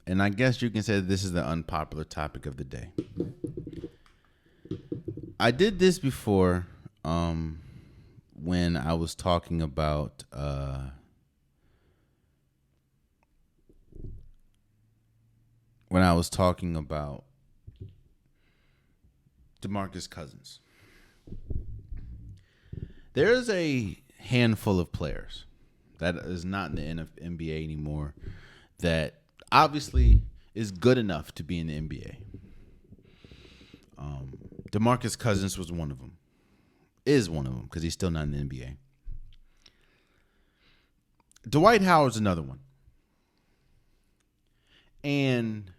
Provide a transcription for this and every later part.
and I guess you can say this is the unpopular topic of the day. I did this before when I was talking about DeMarcus Cousins. There's a handful of players that is not in the NBA anymore that obviously is good enough to be in the NBA. DeMarcus Cousins was one of them. Is one of them because he's still not in the NBA. Dwight Howard's another one. And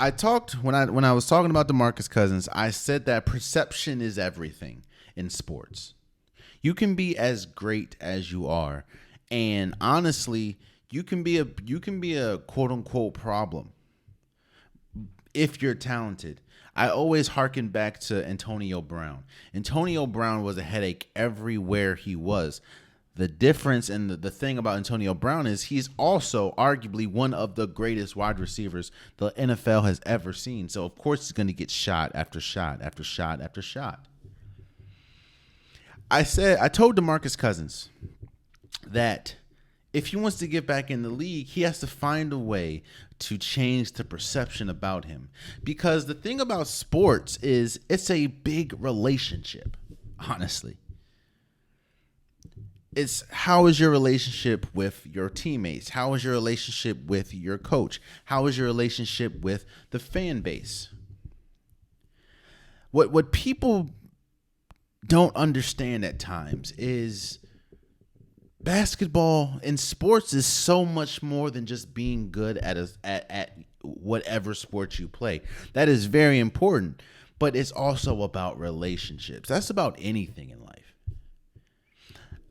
I talked when I was talking about DeMarcus Cousins, I said that perception is everything in sports. You can be as great as you are, and honestly, you can be a quote unquote problem if you're talented. I always hearken back to Antonio Brown. Antonio Brown was a headache everywhere he was. The difference and the thing about Antonio Brown is he's also arguably one of the greatest wide receivers the NFL has ever seen. So, of course, he's going to get shot after shot after shot after shot. I told DeMarcus Cousins that if he wants to get back in the league, he has to find a way to change the perception about him. Because the thing about sports is it's a big relationship, honestly. It's how is your relationship with your teammates? How is your relationship with your coach? How is your relationship with the fan base? What people don't understand at times is basketball and sports is so much more than just being good at whatever sport you play. That is very important, but it's also about relationships. That's about anything in life.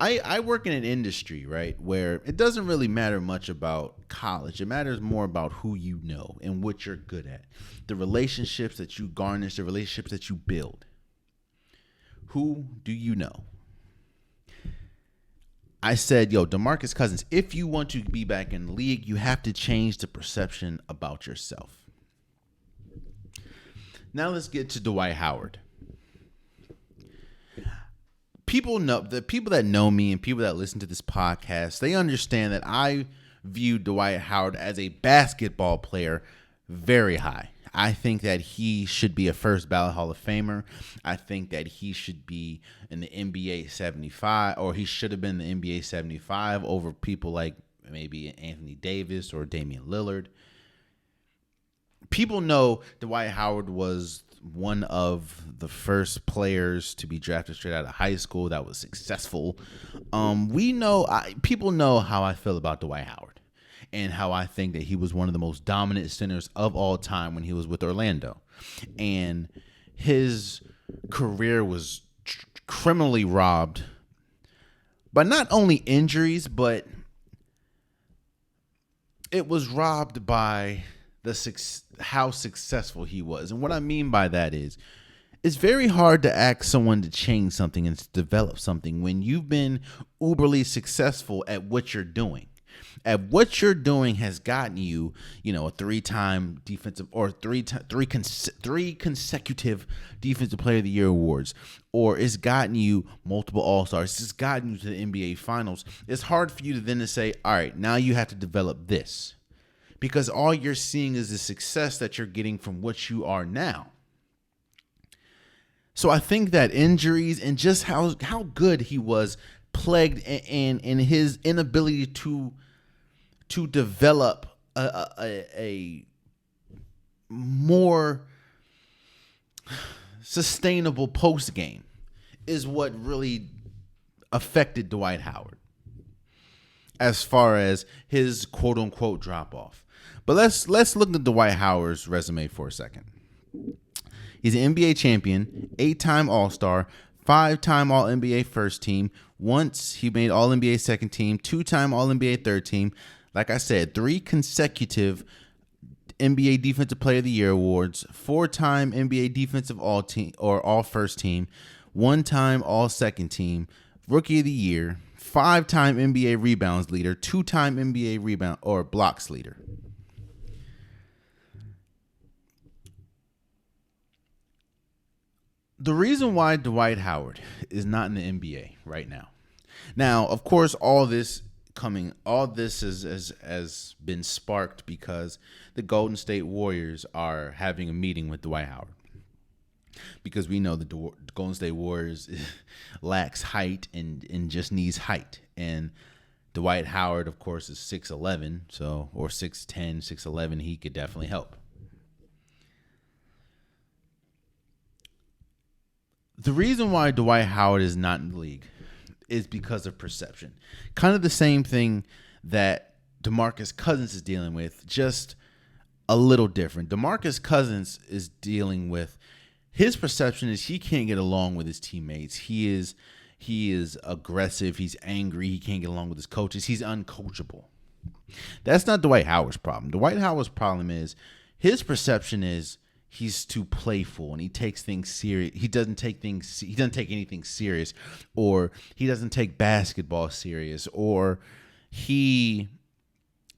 I work in an industry, right, where it doesn't really matter much about college. It matters more about who you know and what you're good at. The relationships that you garnish, the relationships that you build. Who do you know? I said, DeMarcus Cousins, if you want to be back in the league, you have to change the perception about yourself. Now let's get to Dwight Howard. The people that know me and people that listen to this podcast, they understand that I view Dwight Howard as a basketball player very high. I think that he should be a first ballot Hall of Famer. I think that he should be in the NBA 75, or he should have been in the NBA 75 over people like maybe Anthony Davis or Damian Lillard. People know Dwight Howard was one of the first players to be drafted straight out of high school that was successful. People know how I feel about Dwight Howard and how I think that he was one of the most dominant centers of all time when he was with Orlando. And his career was criminally robbed by not only injuries, but it was robbed by how successful he was. And what I mean by that is it's very hard to ask someone to change something and to develop something when you've been uberly successful at what you're doing. At what you're doing has gotten you, a three-time defensive or three consecutive defensive player of the year awards, or it's gotten you multiple All-Stars. It's gotten you to the NBA Finals. It's hard for you to then say, all right, now you have to develop this. Because all you're seeing is the success that you're getting from what you are now. So I think that injuries and just how good he was plagued in his inability to develop a more sustainable post game is what really affected Dwight Howard as far as his quote unquote drop off. But let's look at Dwight Howard's resume for a second. He's an NBA champion, 8-time All-Star, 5-time All-NBA first team. Once he made All-NBA second team, 2-time All-NBA third team. Like I said, 3 consecutive NBA Defensive Player of the Year awards, 4-time NBA Defensive All Team or All First Team, 1-time All Second Team, Rookie of the Year, 5-time NBA rebounds leader, 2-time NBA rebound or blocks leader. The reason why Dwight Howard is not in the NBA right now. Now, of course, all this has been sparked because the Golden State Warriors are having a meeting with Dwight Howard. Because we know the Golden State Warriors lacks height and just needs height. And Dwight Howard, of course, is 6'11", or 6'10", 6'11", he could definitely help. The reason why Dwight Howard is not in the league is because of perception. Kind of the same thing that DeMarcus Cousins is dealing with, just a little different. DeMarcus Cousins is dealing with, his perception is he can't get along with his teammates. He is aggressive. He's angry. He can't get along with his coaches. He's uncoachable. That's not Dwight Howard's problem. Dwight Howard's problem is his perception is he's too playful and he takes things serious. He doesn't take anything serious, or he doesn't take basketball serious, or he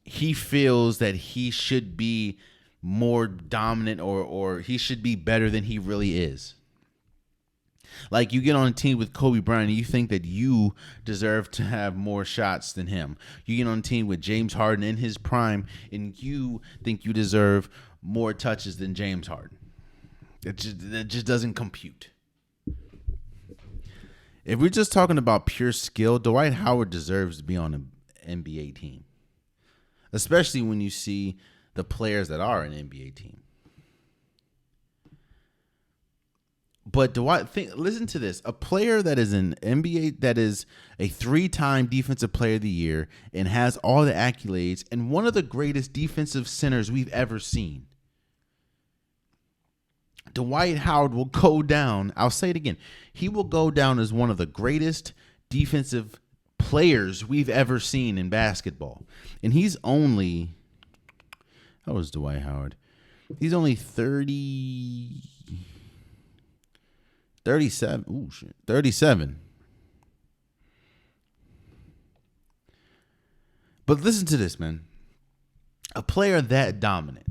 feels that he should be more dominant or he should be better than he really is. Like, you get on a team with Kobe Bryant and you think that you deserve to have more shots than him. You get on a team with James Harden in his prime and you think you deserve more touches than James Harden. That just doesn't compute. If we're just talking about pure skill, Dwight Howard deserves to be on an NBA team, especially when you see the players that are an NBA team. But listen to this. A player that is an NBA, that is a 3-time defensive player of the year and has all the accolades and one of the greatest defensive centers we've ever seen. Dwight Howard will go down. I'll say it again. He will go down as one of the greatest defensive players we've ever seen in basketball. And he's only, how old is Dwight Howard? He's only 37. Ooh, shit. 37. But listen to this, man. A player that dominant.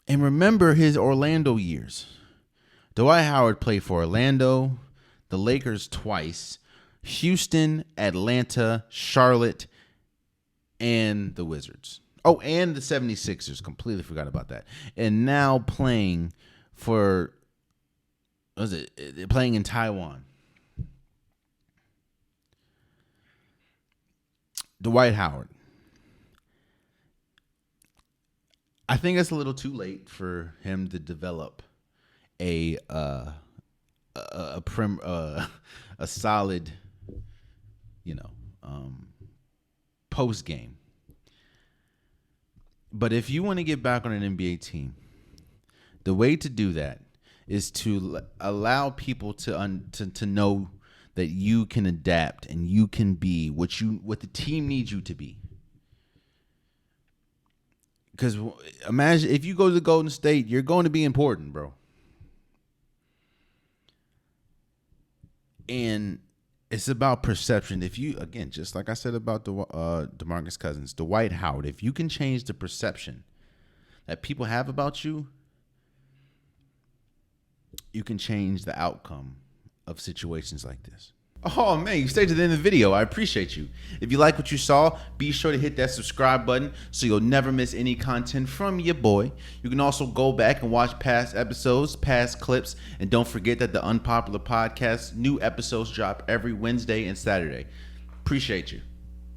And remember his Orlando years. Dwight Howard played for Orlando, the Lakers twice, Houston, Atlanta, Charlotte, and the Wizards. Oh, and the 76ers. Completely forgot about that. And now playing for, playing in Taiwan. Dwight Howard. I think it's a little too late for him to develop a solid, post game. But if you want to get back on an NBA team, the way to do that is to allow people to know that you can adapt and you can be what the team needs you to be. Because imagine if you go to Golden State, you're going to be important, bro. And it's about perception. If you, again, just like I said about DeMarcus Cousins, Dwight Howard, if you can change the perception that people have about you, you can change the outcome of situations like this. Oh, man, you stayed to the end of the video. I appreciate you. If you like what you saw, be sure to hit that subscribe button so you'll never miss any content from your boy. You can also go back and watch past episodes, past clips, and don't forget that the Unpopular Podcast, new episodes drop every Wednesday and Saturday. Appreciate you.